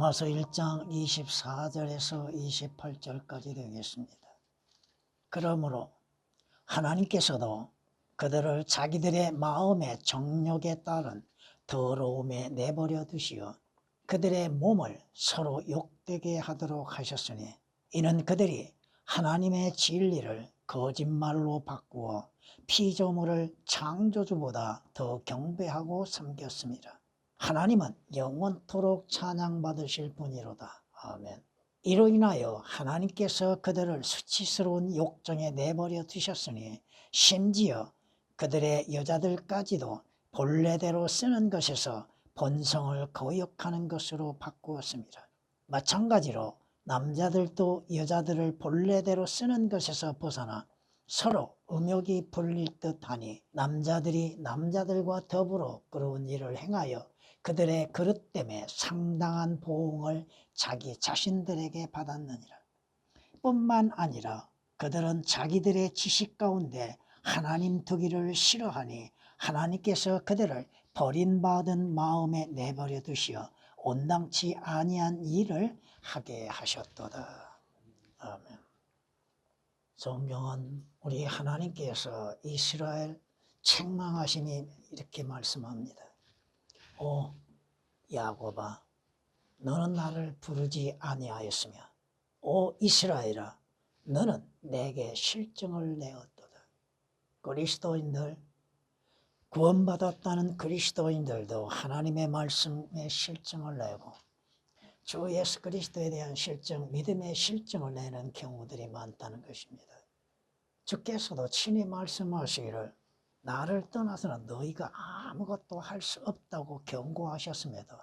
로마서 1장 24절에서 28절까지 되겠습니다. 그러므로 하나님께서도 그들을 자기들의 마음의 정욕에 따른 더러움에 내버려 두시어 그들의 몸을 서로 욕되게 하도록 하셨으니 이는 그들이 하나님의 진리를 거짓말로 바꾸어 피조물을 창조주보다 더 경배하고 섬겼습니다. 하나님은 영원토록 찬양받으실 분이로다. 아멘. 이로 인하여 하나님께서 그들을 수치스러운 욕정에 내버려 두셨으니 심지어 그들의 여자들까지도 본래대로 쓰는 것에서 본성을 거역하는 것으로 바꾸었습니다. 마찬가지로 남자들도 여자들을 본래대로 쓰는 것에서 벗어나 서로 음욕이 불릴 듯하니 남자들이 남자들과 더불어 그런 일을 행하여 그들의 그릇 때문에 상당한 보응을 자기 자신들에게 받았느니라. 뿐만 아니라 그들은 자기들의 지식 가운데 하나님 두기를 싫어하니 하나님께서 그들을 버림받은 마음에 내버려 두시어 온당치 아니한 일을 하게 하셨도다. 아멘. 성경은 우리 하나님께서 이스라엘 책망하심이 이렇게 말씀합니다. 오 야곱아, 너는 나를 부르지 아니하였으며 오 이스라엘아, 너는 내게 실증을 내었도다. 그리스도인들, 구원받았다는 그리스도인들도 하나님의 말씀에 실증을 내고 주 예수 그리스도에 대한 실증, 믿음의 실증을 내는 경우들이 많다는 것입니다. 주께서도 친히 말씀하시기를 나를 떠나서는 너희가 아무것도 할 수 없다고 경고하셨음에도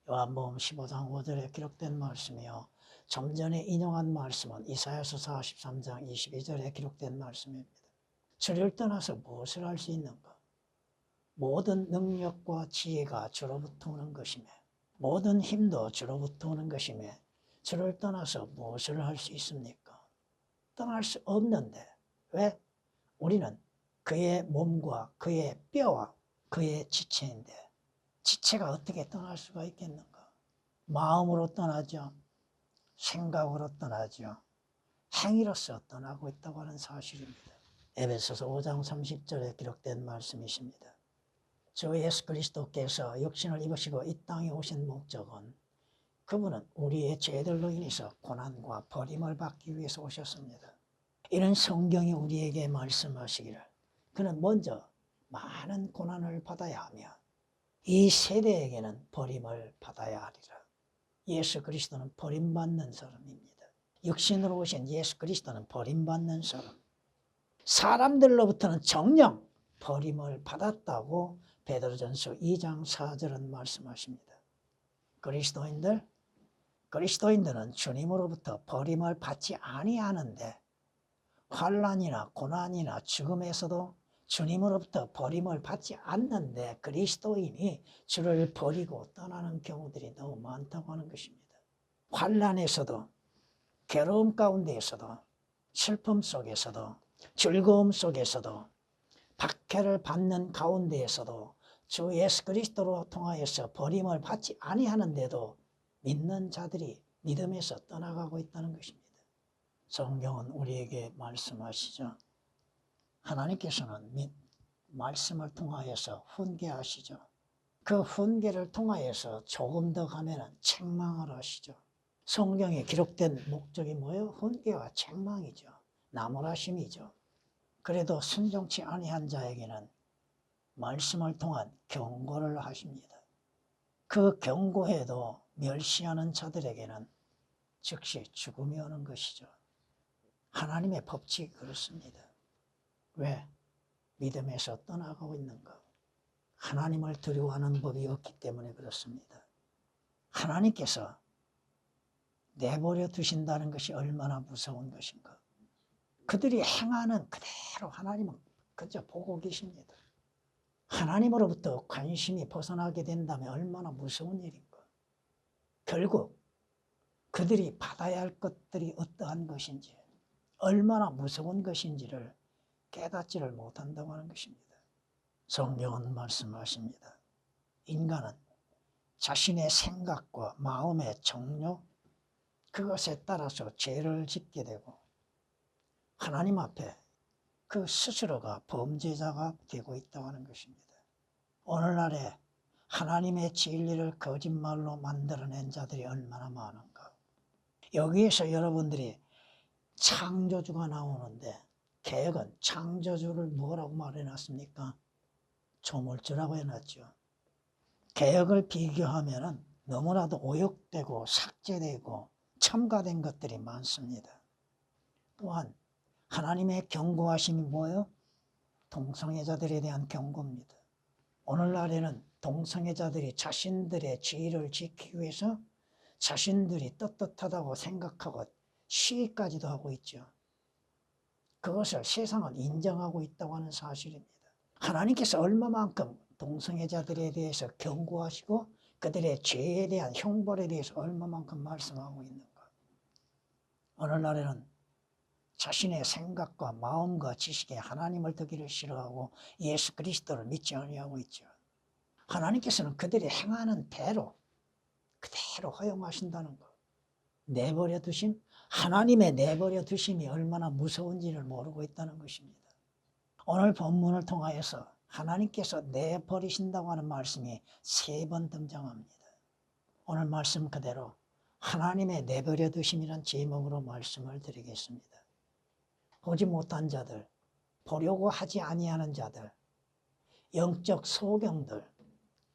요한복음 15장 5절에 기록된 말씀이요, 좀 전에 인용한 말씀은 이사야서 43장 22절에 기록된 말씀입니다. 주를 떠나서 무엇을 할 수 있는가? 모든 능력과 지혜가 주로부터 오는 것이며 모든 힘도 주로부터 오는 것이며 주를 떠나서 무엇을 할 수 있습니까? 떠날 수 없는데 왜? 우리는 그의 몸과 그의 뼈와 그의 지체인데 지체가 어떻게 떠날 수가 있겠는가? 마음으로 떠나죠. 생각으로 떠나죠. 행위로서 떠나고 있다고 하는 사실입니다. 에베소서 5장 30절에 기록된 말씀이십니다. 주 예수 그리스도께서 육신을 입으시고 이 땅에 오신 목적은 그분은 우리의 죄들로 인해서 고난과 버림을 받기 위해서 오셨습니다. 이런 성경이 우리에게 말씀하시기를 그는 먼저 많은 고난을 받아야 하며 이 세대에게는 버림을 받아야 하리라. 예수 그리스도는 버림받는 사람입니다. 육신으로 오신 예수 그리스도는 버림받는 사람. 사람들로부터는 정녕 버림을 받았다고 베드로전서 2장 4절은 말씀하십니다. 그리스도인들은 주님으로부터 버림을 받지 아니하는데 환난이나 고난이나 죽음에서도 주님으로부터 버림을 받지 않는데 그리스도인이 주를 버리고 떠나는 경우들이 너무 많다고 하는 것입니다. 환난에서도 괴로움 가운데에서도 슬픔 속에서도 즐거움 속에서도 박해를 받는 가운데에서도 주 예수 그리스도로 통하여서 버림을 받지 아니하는데도 믿는 자들이 믿음에서 떠나가고 있다는 것입니다. 성경은 우리에게 말씀하시죠. 하나님께서는 말씀을 통하여서 훈계하시죠. 그 훈계를 통하여서 조금 더 가면 책망을 하시죠. 성경에 기록된 목적이 뭐예요? 훈계와 책망이죠. 나무라심이죠. 그래도 순종치 아니한 자에게는 말씀을 통한 경고를 하십니다. 그 경고에도 멸시하는 자들에게는 즉시 죽음이 오는 것이죠. 하나님의 법칙이 그렇습니다. 왜? 믿음에서 떠나가고 있는가? 하나님을 두려워하는 법이 없기 때문에 그렇습니다. 하나님께서 내버려 두신다는 것이 얼마나 무서운 것인가? 그들이 행하는 그대로 하나님은 그저 보고 계십니다. 하나님으로부터 관심이 벗어나게 된다면 얼마나 무서운 일인가? 결국 그들이 받아야 할 것들이 어떠한 것인지, 얼마나 무서운 것인지를 깨닫지를 못한다고 하는 것입니다. 성경은 말씀하십니다. 인간은 자신의 생각과 마음의 정욕, 그것에 따라서 죄를 짓게 되고 하나님 앞에 그 스스로가 범죄자가 되고 있다고 하는 것입니다. 오늘날에 하나님의 진리를 거짓말로 만들어낸 자들이 얼마나 많은가. 여기에서 여러분들이 창조주가 나오는데 개혁은 창조주를 뭐라고 말해놨습니까? 조물주라고 해놨죠. 개혁을 비교하면 너무나도 오역되고 삭제되고 첨가된 것들이 많습니다. 또한 하나님의 경고하심이 뭐예요? 동성애자들에 대한 경고입니다. 오늘날에는 동성애자들이 자신들의 지위를 지키기 위해서 자신들이 떳떳하다고 생각하고 시위까지도 하고 있죠. 그것을 세상은 인정하고 있다고 하는 사실입니다. 하나님께서 얼마만큼 동성애자들에 대해서 경고하시고 그들의 죄에 대한 형벌에 대해서 얼마만큼 말씀하고 있는가. 오늘날에는 자신의 생각과 마음과 지식에 하나님을 두기를 싫어하고 예수 그리스도를 믿지 아니하고 있죠. 하나님께서는 그들이 행하는 대로 그대로 허용하신다는 것. 내버려 두심, 하나님의 내버려 두심이 얼마나 무서운지를 모르고 있다는 것입니다. 오늘 본문을 통하여서 하나님께서 내버리신다고 하는 말씀이 3번 등장합니다. 오늘 말씀 그대로 하나님의 내버려 두심이란 제목으로 말씀을 드리겠습니다. 보지 못한 자들, 보려고 하지 아니하는 자들, 영적 소경들,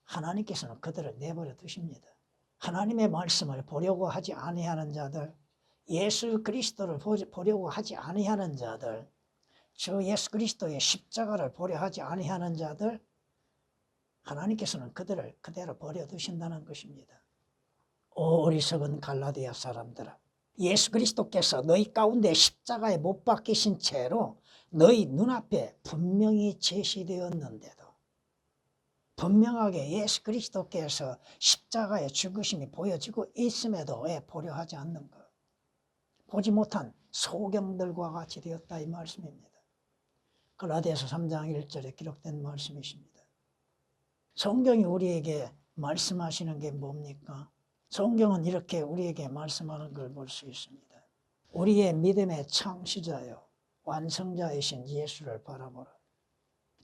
하나님께서는 그들을 내버려 두십니다. 하나님의 말씀을 보려고 하지 아니하는 자들, 예수 그리스도를 보려고 하지 아니하는 자들, 주 예수 그리스도의 십자가를 보려 하지 아니하는 자들, 하나님께서는 그들을 그대로 버려두신다는 것입니다. 오 어리석은 갈라디아 사람들아, 예수 그리스도께서 너희 가운데 십자가에 못 박히신 채로 너희 눈앞에 분명히 제시되었는데도 분명하게 예수 그리스도께서 십자가의 죽으심이 보여지고 있음에도 왜 보려 하지 않는가? 보지 못한 소경들과 같이 되었다 이 말씀입니다. 갈라디아서 3장 1절에 기록된 말씀이십니다. 성경이 우리에게 말씀하시는 게 뭡니까? 성경은 이렇게 우리에게 말씀하는 걸 볼 수 있습니다. 우리의 믿음의 창시자요 완성자이신 예수를 바라보라.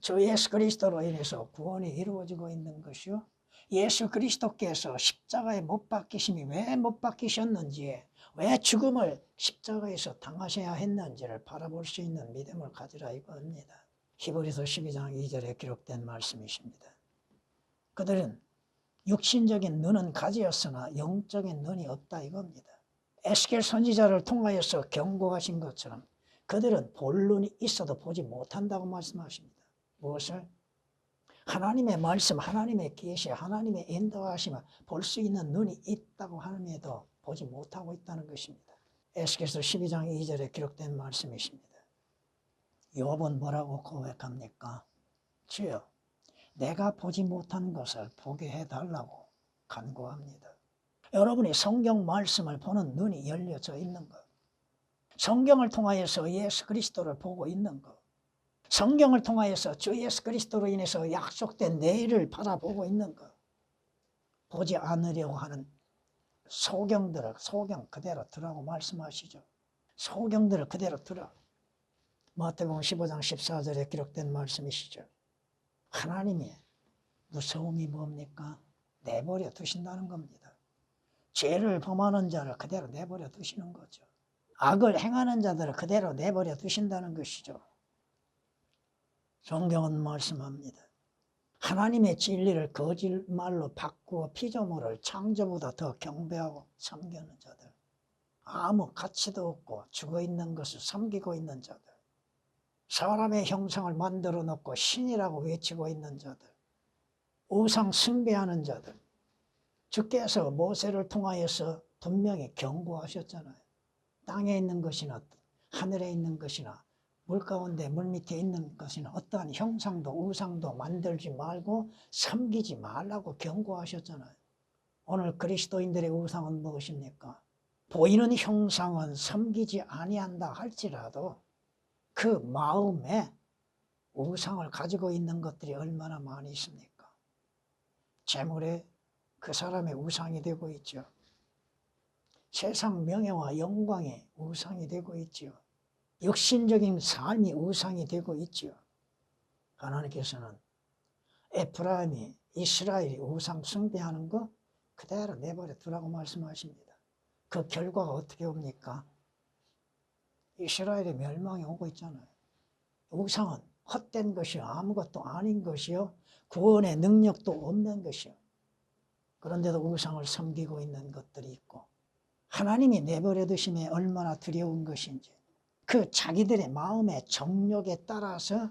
주 예수 그리스도로 인해서 구원이 이루어지고 있는 것이요, 예수 그리스도께서 십자가에 못 박히심이 왜 못 박히셨는지, 왜 죽음을 십자가에서 당하셔야 했는지를 바라볼 수 있는 믿음을 가지라 이겁니다. 히브리서 12장 2절에 기록된 말씀이십니다. 그들은 육신적인 눈은 가지었으나 영적인 눈이 없다 이겁니다. 에스겔 선지자를 통하여서 경고하신 것처럼 그들은 볼 눈이 있어도 보지 못한다고 말씀하십니다. 무엇을? 하나님의 말씀, 하나님의 계시, 하나님의 인도하심을 볼 수 있는 눈이 있다고 함에도 보지 못하고 있다는 것입니다. 에스겔서 12장 2절에 기록된 말씀이십니다. 욥은 뭐라고 고백합니까? 주여, 내가 보지 못한 것을 보게 해달라고 간구합니다. 여러분이 성경 말씀을 보는 눈이 열려져 있는 것, 성경을 통하여서 예수 그리스도를 보고 있는 것, 성경을 통하여서 주 예수 그리스도로 인해서 약속된 내일을 바라보고 있는 것, 보지 않으려고 하는 소경들을 소경 그대로 두라고 말씀하시죠. 소경들을 그대로 두라. 마태복음 15장 14절에 기록된 말씀이시죠. 하나님의 무서움이 뭡니까? 내버려 두신다는 겁니다. 죄를 범하는 자를 그대로 내버려 두시는 거죠. 악을 행하는 자들을 그대로 내버려 두신다는 것이죠. 성경은 말씀합니다. 하나님의 진리를 거짓말로 바꾸어 피조물을 창조보다 더 경배하고 섬기는 자들, 아무 가치도 없고 죽어있는 것을 섬기고 있는 자들, 사람의 형상을 만들어 놓고 신이라고 외치고 있는 자들, 우상 숭배하는 자들, 주께서 모세를 통하여서 분명히 경고하셨잖아요. 땅에 있는 것이나 하늘에 있는 것이나 물 가운데 물 밑에 있는 것이나 어떠한 형상도 우상도 만들지 말고 섬기지 말라고 경고하셨잖아요. 오늘 그리스도인들의 우상은 무엇입니까? 보이는 형상은 섬기지 아니한다 할지라도 그 마음에 우상을 가지고 있는 것들이 얼마나 많이 있습니까? 재물에 그 사람의 우상이 되고 있죠. 세상 명예와 영광의 우상이 되고 있죠. 육신적인 삶이 우상이 되고 있죠. 하나님께서는 에프라임이 이스라엘이 우상 숭배하는 거 그대로 내버려 두라고 말씀하십니다. 그 결과가 어떻게 옵니까? 이스라엘의 멸망이 오고 있잖아요. 우상은 헛된 것이요, 아무것도 아닌 것이요, 구원의 능력도 없는 것이요. 그런데도 우상을 섬기고 있는 것들이 있고, 하나님이 내버려 두심에 얼마나 두려운 것인지, 그 자기들의 마음의 정욕에 따라서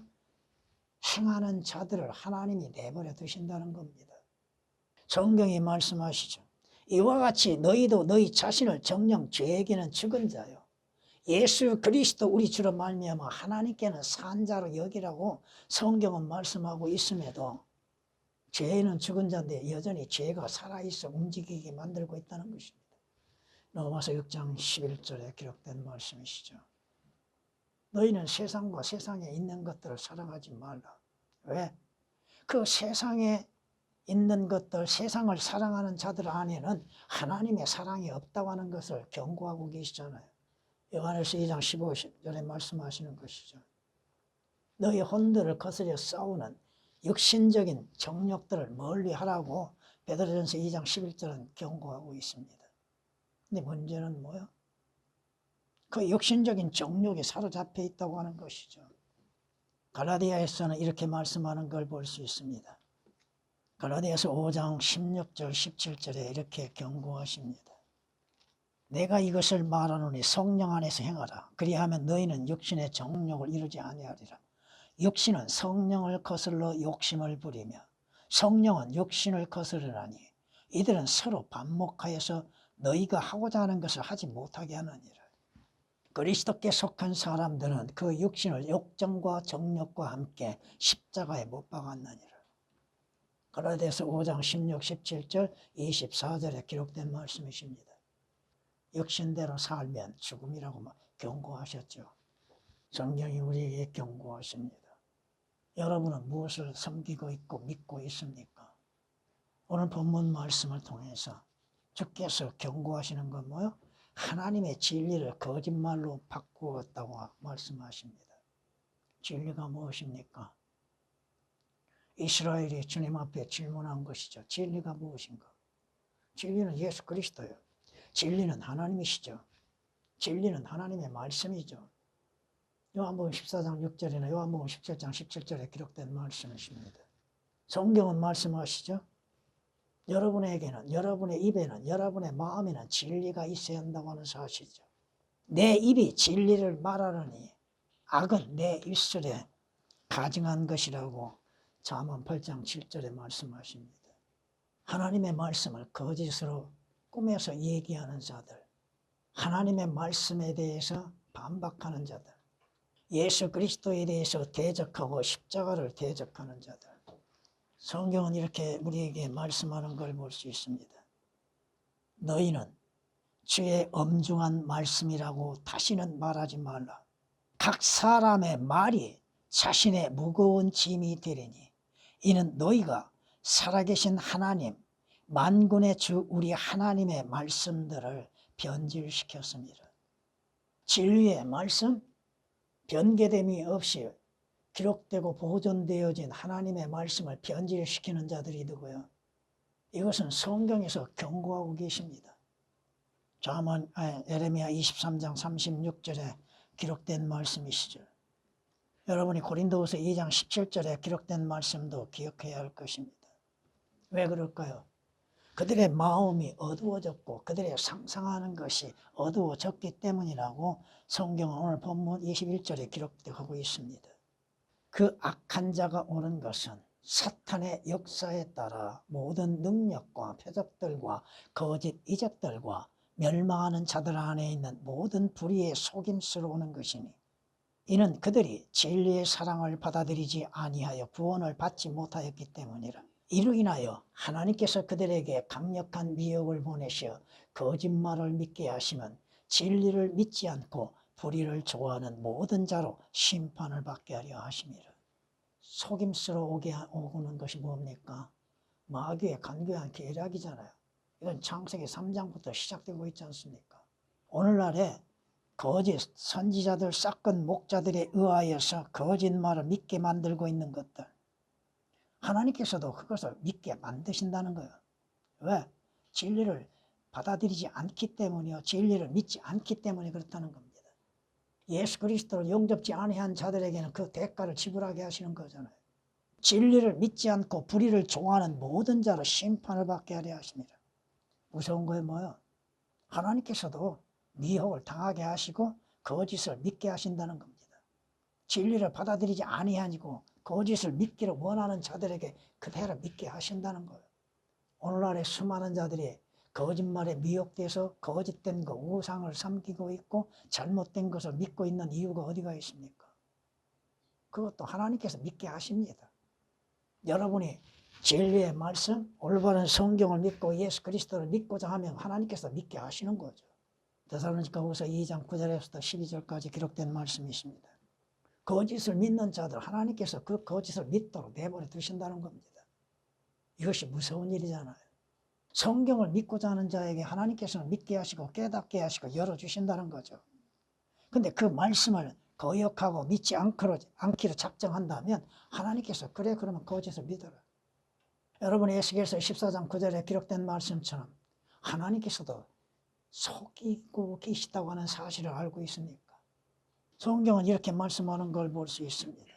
행하는 자들을 하나님이 내버려 두신다는 겁니다. 성경이 말씀하시죠. 이와 같이 너희도 너희 자신을 정녕 죄에게는 죽은 자요, 예수 그리스도 우리 주로 말미암아 하나님께는 산 자로 여기라고 성경은 말씀하고 있음에도 죄는 죽은 자인데 여전히 죄가 살아있어 움직이게 만들고 있다는 것입니다. 로마서 6장 11절에 기록된 말씀이시죠. 너희는 세상과 세상에 있는 것들을 사랑하지 말라. 왜? 그 세상에 있는 것들, 세상을 사랑하는 자들 안에는 하나님의 사랑이 없다고 하는 것을 경고하고 계시잖아요. 요한일서 2장 15절에 말씀하시는 것이죠. 너희 혼들을 거스려 싸우는 육신적인 정욕들을 멀리 하라고 베드로전서 2장 11절은 경고하고 있습니다. 근데 문제는 뭐요? 그 육신적인 정욕에 사로잡혀 있다고 하는 것이죠. 갈라디아에서는 이렇게 말씀하는 걸 볼 수 있습니다. 갈라디아서 5장 16절 17절에 이렇게 경고하십니다. 내가 이것을 말하노니 성령 안에서 행하라. 그리하면 너희는 육신의 정욕을 이루지 아니하리라. 육신은 성령을 거슬러 욕심을 부리며 성령은 육신을 거스르나니 이들은 서로 반목하여서 너희가 하고자 하는 것을 하지 못하게 하느니라. 그리스도께 속한 사람들은 그 육신을 욕정과 정욕과 함께 십자가에 못 박았느니라. 갈라디아서 5장 16, 17절, 24절에 기록된 말씀이십니다. 육신대로 살면 죽음이라고 경고하셨죠. 성경이 우리에게 경고하십니다. 여러분은 무엇을 섬기고 있고 믿고 있습니까? 오늘 본문 말씀을 통해서 주께서 경고하시는 건 뭐요? 하나님의 진리를 거짓말로 바꾸었다고 말씀하십니다. 진리가 무엇입니까? 이스라엘이 주님 앞에 질문한 것이죠. 진리가 무엇인가? 진리는 예수 그리스도예요. 진리는 하나님이시죠. 진리는 하나님의 말씀이죠. 요한복음 14장 6절이나 요한복음 17장 17절에 기록된 말씀이십니다. 성경은 말씀하시죠. 여러분에게는, 여러분의 입에는, 여러분의 마음에는 진리가 있어야 한다고 하는 사실이죠. 내 입이 진리를 말하느니 악은 내 입술에 가증한 것이라고 잠언 8장 7절에 말씀하십니다. 하나님의 말씀을 거짓으로 꾸며서 얘기하는 자들, 하나님의 말씀에 대해서 반박하는 자들, 예수 그리스도에 대해서 대적하고 십자가를 대적하는 자들, 성경은 이렇게 우리에게 말씀하는 걸 볼 수 있습니다. 너희는 주의 엄중한 말씀이라고 다시는 말하지 말라. 각 사람의 말이 자신의 무거운 짐이 되리니 이는 너희가 살아계신 하나님 만군의 주 우리 하나님의 말씀들을 변질시켰습니다. 진리의 말씀, 변개됨이 없이 기록되고 보존되어진 하나님의 말씀을 변질시키는 자들이 누구요? 이것은 성경에서 경고하고 계십니다. 에레미야 23장 36절에 기록된 말씀이시죠. 여러분이 고린도후서 2장 17절에 기록된 말씀도 기억해야 할 것입니다. 왜 그럴까요? 그들의 마음이 어두워졌고 그들의 상상하는 것이 어두워졌기 때문이라고 성경은 오늘 본문 21절에 기록되고 있습니다. 그 악한 자가 오는 것은 사탄의 역사에 따라 모든 능력과 표적들과 거짓 이적들과 멸망하는 자들 안에 있는 모든 불의의 속임수로 오는 것이니 이는 그들이 진리의 사랑을 받아들이지 아니하여 구원을 받지 못하였기 때문이라. 이로 인하여 하나님께서 그들에게 강력한 미혹을 보내시어 거짓말을 믿게 하시면 진리를 믿지 않고 불의를 좋아하는 모든 자로 심판을 받게 하려 하심이라. 속임수로 오는 것이 뭡니까? 마귀의 간교한 계략이잖아요. 이건 창세기 3장부터 시작되고 있지 않습니까? 오늘날에 거짓 선지자들, 사건 목자들에 의하여서 거짓말을 믿게 만들고 있는 것들, 하나님께서도 그것을 믿게 만드신다는 거예요. 왜? 진리를 받아들이지 않기 때문이요, 진리를 믿지 않기 때문에 그렇다는 겁니다. 예수 그리스도를 영접지 아니한 자들에게는 그 대가를 지불하게 하시는 거잖아요. 진리를 믿지 않고 불의를 종하는 모든 자로 심판을 받게 하려 하십니다. 무서운 거예요, 뭐요? 하나님께서도 미혹을 당하게 하시고 거짓을 믿게 하신다는 겁니다. 진리를 받아들이지 아니하고 거짓을 믿기를 원하는 자들에게 그대로 믿게 하신다는 거예요. 오늘날의 수많은 자들이 거짓말에 미혹돼서 거짓된 거, 우상을 섬기고 있고 잘못된 것을 믿고 있는 이유가 어디가 있습니까? 그것도 하나님께서 믿게 하십니다. 여러분이 진리의 말씀, 올바른 성경을 믿고 예수 그리스도를 믿고자 하면 하나님께서 믿게 하시는 거죠. 데살로니가후서 2장 9절에서부터 12절까지 기록된 말씀이 있습니다. 거짓을 믿는 자들 하나님께서 그 거짓을 믿도록 내버려 두신다는 겁니다. 이것이 무서운 일이잖아요. 성경을 믿고자 하는 자에게 하나님께서는 믿게 하시고 깨닫게 하시고 열어주신다는 거죠. 근데 그 말씀을 거역하고 믿지 않기로 작정한다면 하나님께서 그래 그러면 거짓을 믿어라. 여러분이 에스겔서 14장 9절에 기록된 말씀처럼 하나님께서도 속이고 계시다고 하는 사실을 알고 있습니까? 성경은 이렇게 말씀하는 걸 볼 수 있습니다.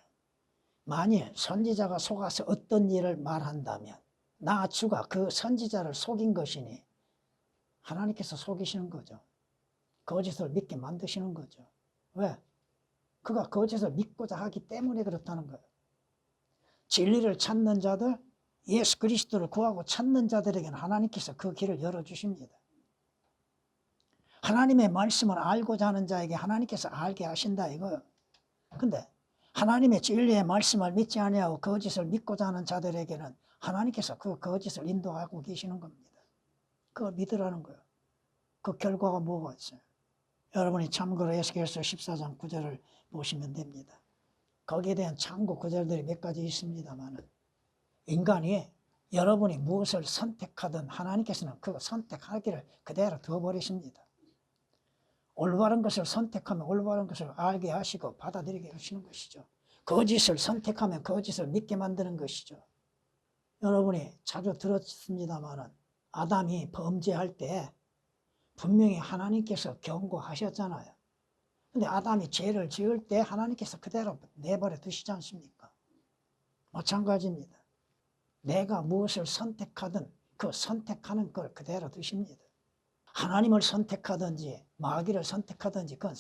만일 선지자가 속아서 어떤 일을 말한다면 나 주가 그 선지자를 속인 것이니 하나님께서 속이시는 거죠. 거짓을 믿게 만드시는 거죠. 왜? 그가 거짓을 믿고자 하기 때문에 그렇다는 거예요. 진리를 찾는 자들, 예수 그리스도를 구하고 찾는 자들에게는 하나님께서 그 길을 열어주십니다. 하나님의 말씀을 알고자 하는 자에게 하나님께서 알게 하신다 이거예요. 근데 하나님의 진리의 말씀을 믿지 아니하고 거짓을 믿고자 하는 자들에게는 하나님께서 그 거짓을 인도하고 계시는 겁니다. 그걸 믿으라는 거예요. 그 결과가 뭐가 있어요? 여러분이 참고로 에스겔서 14장 9절을 보시면 됩니다. 거기에 대한 참고 구절들이 몇 가지 있습니다만 인간이 여러분이 무엇을 선택하든 하나님께서는 그 선택하기를 그대로 둬버리십니다. 올바른 것을 선택하면 올바른 것을 알게 하시고 받아들이게 하시는 것이죠. 거짓을 선택하면 거짓을 믿게 만드는 것이죠. 여러분이 자주 들었습니다만 아담이 범죄할 때 분명히 하나님께서 경고하셨잖아요. 근데 아담이 죄를 지을 때 하나님께서 그대로 내버려 두시지 않습니까? 마찬가지입니다. 내가 무엇을 선택하든 그 선택하는 걸 그대로 두십니다. 하나님을 선택하든지 마귀를 선택하든지 그건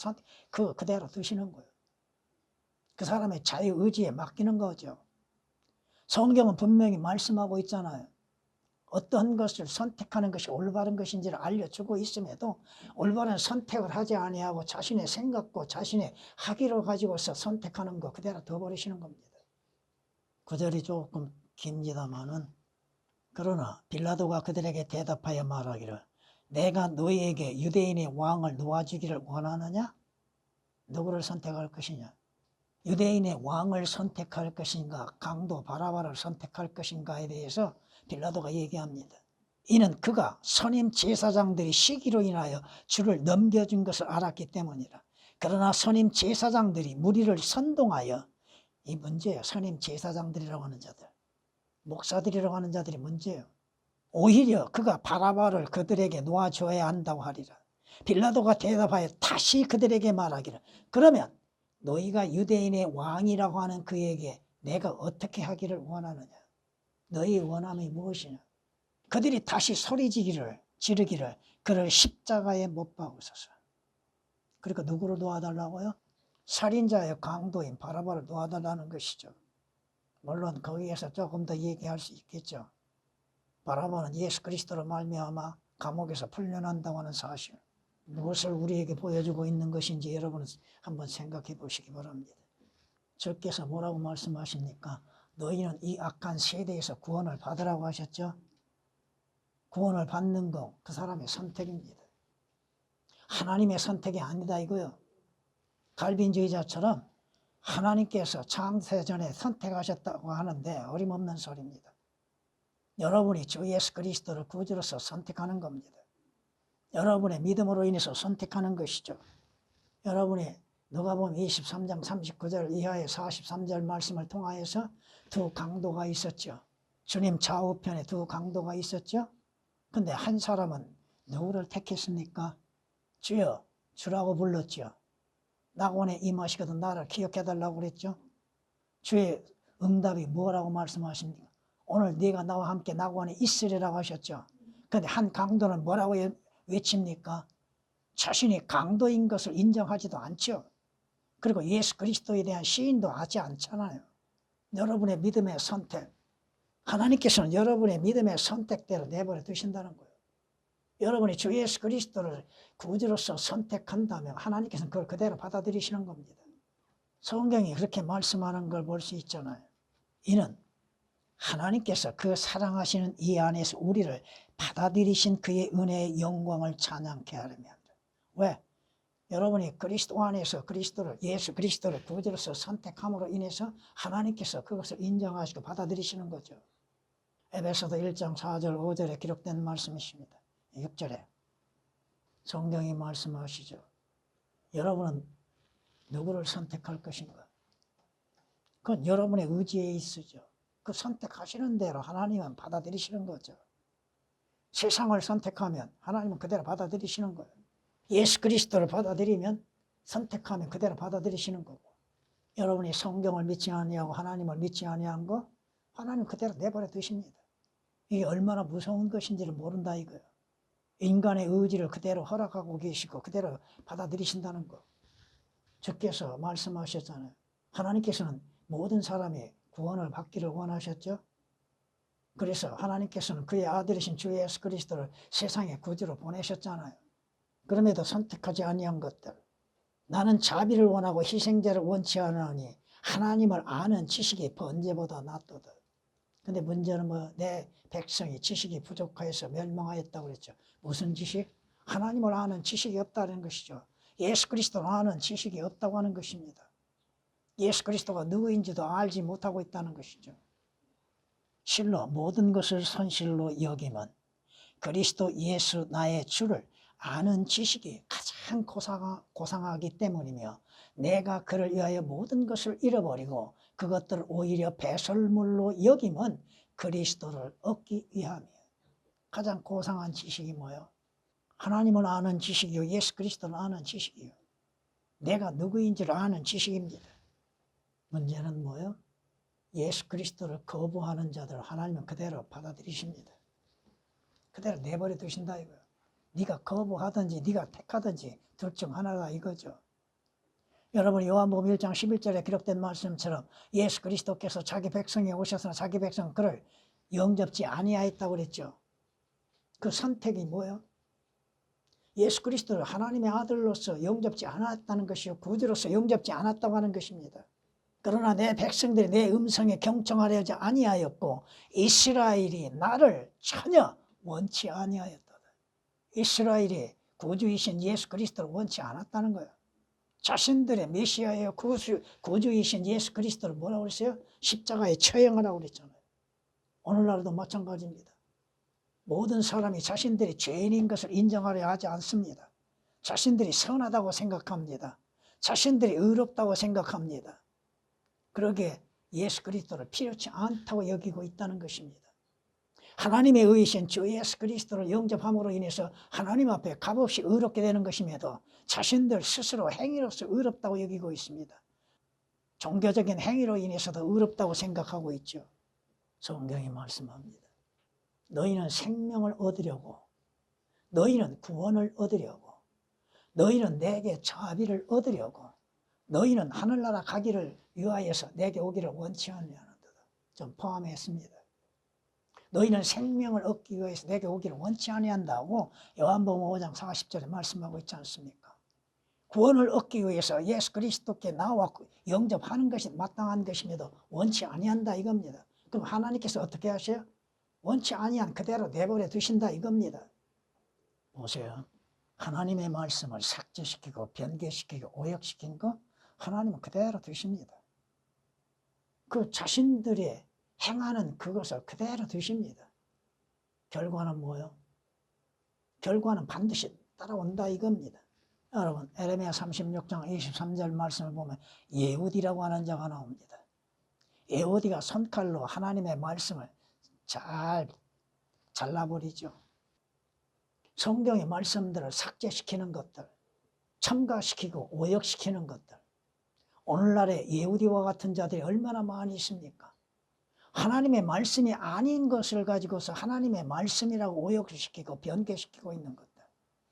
그대로 두시는 거예요. 그 사람의 자유의지에 맡기는 거죠. 성경은 분명히 말씀하고 있잖아요. 어떤 것을 선택하는 것이 올바른 것인지를 알려주고 있음에도 올바른 선택을 하지 아니하고 자신의 생각과 자신의 학위를 가지고서 선택하는 거 그대로 둬버리시는 겁니다. 구절이 조금 깁니다마는 그러나 빌라도가 그들에게 대답하여 말하기를 내가 너희에게 유대인의 왕을 놓아주기를 원하느냐? 누구를 선택할 것이냐? 유대인의 왕을 선택할 것인가? 강도 바라바를 선택할 것인가에 대해서 빌라도가 얘기합니다. 이는 그가 선임 제사장들이 시기로 인하여 주를 넘겨준 것을 알았기 때문이라. 그러나 선임 제사장들이 무리를 선동하여 이 문제예요. 선임 제사장들이라고 하는 자들, 목사들이라고 하는 자들이 문제예요. 오히려 그가 바라바를 그들에게 놓아줘야 한다고 하리라. 빌라도가 대답하여 다시 그들에게 말하기를 그러면 너희가 유대인의 왕이라고 하는 그에게 내가 어떻게 하기를 원하느냐? 너희의 원함이 무엇이냐? 그들이 다시 지르기를 그를 십자가에 못 박으소서. 그러니까 누구를 놓아달라고요? 살인자의 강도인 바라바를 놓아달라는 것이죠. 물론 거기에서 조금 더 얘기할 수 있겠죠. 바라바는 예수 그리스도로 말미암아 감옥에서 풀려난다고 하는 사실, 무엇을 우리에게 보여주고 있는 것인지 여러분은 한번 생각해 보시기 바랍니다. 주께서 뭐라고 말씀하십니까? 너희는 이 악한 세대에서 구원을 받으라고 하셨죠? 구원을 받는 거 그 사람의 선택입니다. 하나님의 선택이 아니다 이거요. 갈빈주의자처럼 하나님께서 창세 전에 선택하셨다고 하는데 어림없는 소리입니다. 여러분이 주 예수 그리스도를 구주로서 선택하는 겁니다. 여러분의 믿음으로 인해서 선택하는 것이죠. 여러분이 누가복음 23장 39절 이하의 43절 말씀을 통하여서 두 강도가 있었죠. 주님 좌우편에 두 강도가 있었죠. 근데 한 사람은 누구를 택했습니까? 주여 주라고 불렀죠. 낙원에 임하시거든 나를 기억해달라고 그랬죠. 주의 응답이 뭐라고 말씀하십니까? 오늘 네가 나와 함께 낙원에 있으리라고 하셨죠. 근데 한 강도는 뭐라고 외칩니까? 자신이 강도인 것을 인정하지도 않죠. 그리고 예수 그리스도에 대한 시인도 하지 않잖아요. 여러분의 믿음의 선택, 하나님께서는 여러분의 믿음의 선택대로 내버려 두신다는 거예요. 여러분이 주 예수 그리스도를 구주로서 선택한다면 하나님께서는 그걸 그대로 받아들이시는 겁니다. 성경이 그렇게 말씀하는 걸 볼 수 있잖아요. 이는 하나님께서 그 사랑하시는 이 안에서 우리를 받아들이신 그의 은혜의 영광을 찬양케 하려며 합니다. 왜? 여러분이 그리스도 안에서 예수 그리스도를 구주로서 선택함으로 인해서 하나님께서 그것을 인정하시고 받아들이시는 거죠. 에베소서 1장 4절 5절에 기록된 말씀이십니다. 6절에 성경이 말씀하시죠. 여러분은 누구를 선택할 것인가? 그건 여러분의 의지에 있으죠. 그 선택하시는 대로 하나님은 받아들이시는 거죠. 세상을 선택하면 하나님은 그대로 받아들이시는 거예요. 예수 그리스도를 받아들이면 선택하면 그대로 받아들이시는 거고, 여러분이 성경을 믿지 아니하고 하나님을 믿지 아니한 거 하나님 그대로 내버려 두십니다. 이게 얼마나 무서운 것인지를 모른다 이거예요. 인간의 의지를 그대로 허락하고 계시고 그대로 받아들이신다는 거. 주께서 말씀하셨잖아요. 하나님께서는 모든 사람이 구원을 받기를 원하셨죠. 그래서 하나님께서는 그의 아들이신 주 예수 그리스도를 세상에 구주로 보내셨잖아요. 그럼에도 선택하지 아니한 것들, 나는 자비를 원하고 희생제를 원치 않으니 하나님을 아는 지식이 번제보다 낫도다. 근데 문제는 내 백성이 지식이 부족하여서 멸망하였다고 그랬죠. 무슨 지식? 하나님을 아는 지식이 없다는 것이죠. 예수 그리스도를 아는 지식이 없다고 하는 것입니다. 예수 그리스도가 누구인지도 알지 못하고 있다는 것이죠. 실로 모든 것을 선실로 여기면 그리스도 예수 나의 주를 아는 지식이 가장 고상하기 때문이며, 내가 그를 위하여 모든 것을 잃어버리고 그것들을 오히려 배설물로 여기면 그리스도를 얻기 위함이에요. 가장 고상한 지식이 뭐예요? 하나님을 아는 지식이요, 예수 그리스도를 아는 지식이요, 내가 누구인지를 아는 지식입니다. 문제는 뭐예요? 예수 그리스도를 거부하는 자들 하나님은 그대로 받아들이십니다. 그대로 내버려 두신다 이거예요. 네가 거부하든지 네가 택하든지 둘 중 하나다 이거죠. 여러분 요한복음 1장 11절에 기록된 말씀처럼 예수 그리스도께서 자기 백성에 오셨으나 자기 백성은 그를 영접지 아니하였다고 그랬죠. 그 선택이 뭐예요? 예수 그리스도를 하나님의 아들로서 영접지 않았다는 것이요, 구주로서 영접지 않았다고 하는 것입니다. 그러나 내 백성들이 내 음성에 경청하려지 아니하였고 이스라엘이 나를 전혀 원치 아니하였다. 이스라엘이 구주이신 예수 그리스도를 원치 않았다는 거예요. 자신들의 메시아예요, 구주이신 예수 그리스도를 뭐라고 그랬어요? 십자가에 처형하라고 그랬잖아요. 오늘날도 마찬가지입니다. 모든 사람이 자신들이 죄인인 것을 인정하려 하지 않습니다. 자신들이 선하다고 생각합니다. 자신들이 의롭다고 생각합니다. 그러기에 예수 그리스도를 필요치 않다고 여기고 있다는 것입니다. 하나님의 의이신 주 예수 그리스도를 영접함으로 인해서 하나님 앞에 값없이 의롭게 되는 것임에도 자신들 스스로 행위로서 의롭다고 여기고 있습니다. 종교적인 행위로 인해서도 의롭다고 생각하고 있죠. 성경이 말씀합니다. 너희는 생명을 얻으려고, 너희는 구원을 얻으려고, 너희는 내게 자비를 얻으려고, 너희는 하늘나라 가기를 위하여서 내게 오기를 원치 않느냐는도다. 좀 포함했습니다. 너희는 생명을 얻기 위해서 내게 오기를 원치 아니한다고 요한복음 5장 40절에 말씀하고 있지 않습니까? 구원을 얻기 위해서 예수 그리스도께 나와 영접하는 것이 마땅한 것임에도 원치 아니한다 이겁니다. 그럼 하나님께서 어떻게 하셔요? 원치 아니한 그대로 내버려 두신다 이겁니다. 보세요. 하나님의 말씀을 삭제시키고 변개시키고 오역시킨 거 하나님은 그대로 두십니다. 그 자신들이 행하는 그것을 그대로 두십니다. 결과는 뭐요? 결과는 반드시 따라온다 이겁니다. 여러분 에레미야 36장 23절 말씀을 보면 예후디라고 하는 자가 나옵니다. 예후디가 손칼로 하나님의 말씀을 잘 잘라버리죠. 성경의 말씀들을 삭제시키는 것들, 첨가시키고 오역시키는 것들. 오늘날의 예후디와 같은 자들이 얼마나 많이 있습니까? 하나님의 말씀이 아닌 것을 가지고서 하나님의 말씀이라고 오역시키고 변개시키고 있는 것들.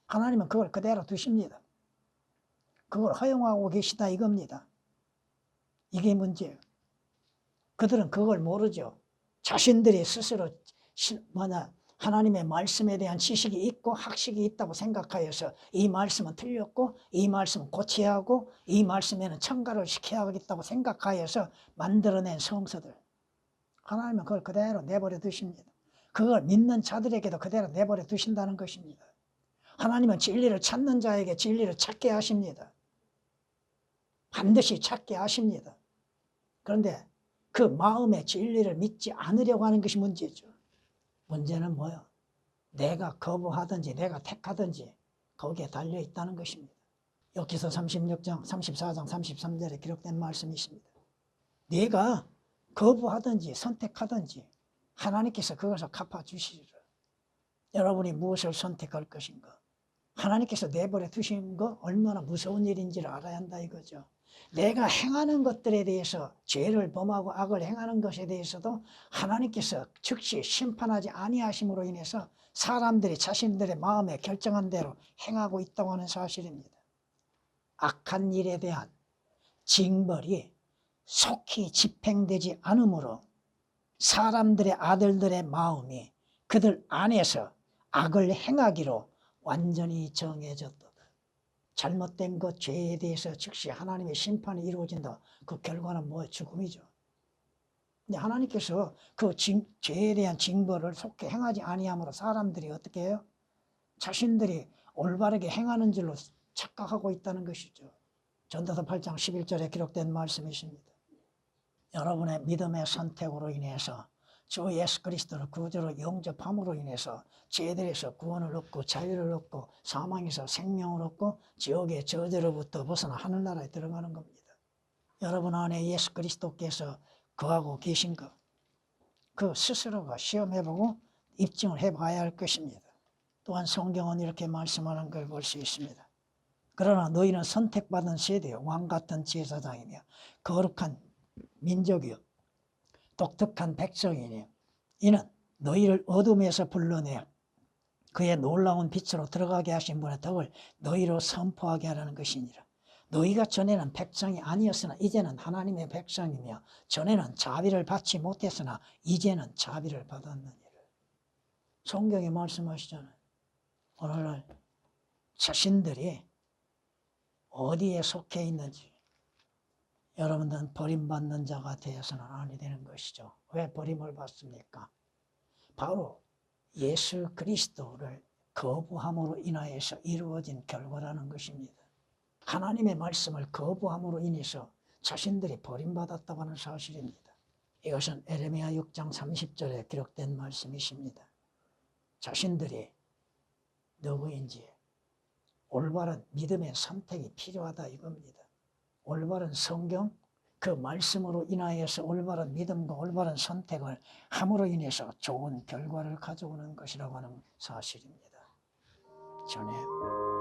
하나님은 그걸 그대로 두십니다. 그걸 허용하고 계시다 이겁니다. 이게 문제예요. 그들은 그걸 모르죠. 자신들이 스스로 하나님의 말씀에 대한 지식이 있고 학식이 있다고 생각하여서 이 말씀은 틀렸고 이 말씀은 고쳐야 하고 이 말씀에는 첨가를 시켜야겠다고 생각하여서 만들어낸 성서들. 하나님은 그걸 그대로 내버려 두십니다. 그걸 믿는 자들에게도 그대로 내버려 두신다는 것입니다. 하나님은 진리를 찾는 자에게 진리를 찾게 하십니다. 반드시 찾게 하십니다. 그런데 그 마음의 진리를 믿지 않으려고 하는 것이 문제죠. 문제는 뭐예요? 내가 거부하든지 내가 택하든지 거기에 달려있다는 것입니다. 욥기서 36장, 34장, 33절에 기록된 말씀이 있습니다. 내가 거부하든지 선택하든지 하나님께서 그것을 갚아주시리라. 여러분이 무엇을 선택할 것인가? 하나님께서 내버려 두신 거 얼마나 무서운 일인지를 알아야 한다 이거죠. 내가 행하는 것들에 대해서 죄를 범하고 악을 행하는 것에 대해서도 하나님께서 즉시 심판하지 아니하심으로 인해서 사람들이 자신들의 마음에 결정한 대로 행하고 있다고 하는 사실입니다. 악한 일에 대한 징벌이 속히 집행되지 않으므로 사람들의 아들들의 마음이 그들 안에서 악을 행하기로 완전히 정해졌다. 잘못된 것, 죄에 대해서 즉시 하나님의 심판이 이루어진다. 그 결과는 뭐예요? 죽음이죠. 근데 하나님께서 그 죄에 대한 징벌을 속히 행하지 아니함으로 사람들이 어떻게 해요? 자신들이 올바르게 행하는 줄로 착각하고 있다는 것이죠. 전도서 8장 11절에 기록된 말씀이십니다. 여러분의 믿음의 선택으로 인해서 주 예수 그리스도를 구주로 영접함으로 인해서 죄들에서 구원을 얻고 자유를 얻고 사망에서 생명을 얻고 지옥의 저주로부터 벗어나 하늘나라에 들어가는 겁니다. 여러분 안에 예수 그리스도께서 거하고 계신 것, 그 스스로가 시험해보고 입증을 해봐야 할 것입니다. 또한 성경은 이렇게 말씀하는 걸 볼 수 있습니다. 그러나 너희는 선택받은 세대요 왕같은 제사장이며 거룩한 민족이요 독특한 백성이니 이는 너희를 어둠에서 불러내 그의 놀라운 빛으로 들어가게 하신 분의 덕을 너희로 선포하게 하라는 것이니라. 너희가 전에는 백성이 아니었으나 이제는 하나님의 백성이며 전에는 자비를 받지 못했으나 이제는 자비를 받았느니라. 성경이 말씀하시잖아요. 오늘날 자신들이 어디에 속해 있는지 여러분들은 버림받는 자가 되어서는 아니 되는 것이죠. 왜 버림을 받습니까? 바로 예수 그리스도를 거부함으로 인하여서 이루어진 결과라는 것입니다. 하나님의 말씀을 거부함으로 인해서 자신들이 버림받았다고 하는 사실입니다. 이것은 에레미야 6장 30절에 기록된 말씀이십니다. 자신들이 누구인지 올바른 믿음의 선택이 필요하다 이겁니다. 올바른 성경, 그 말씀으로 인하여서 올바른 믿음과 올바른 선택을 함으로 인해서 좋은 결과를 가져오는 것이라고 하는 사실입니다. 전에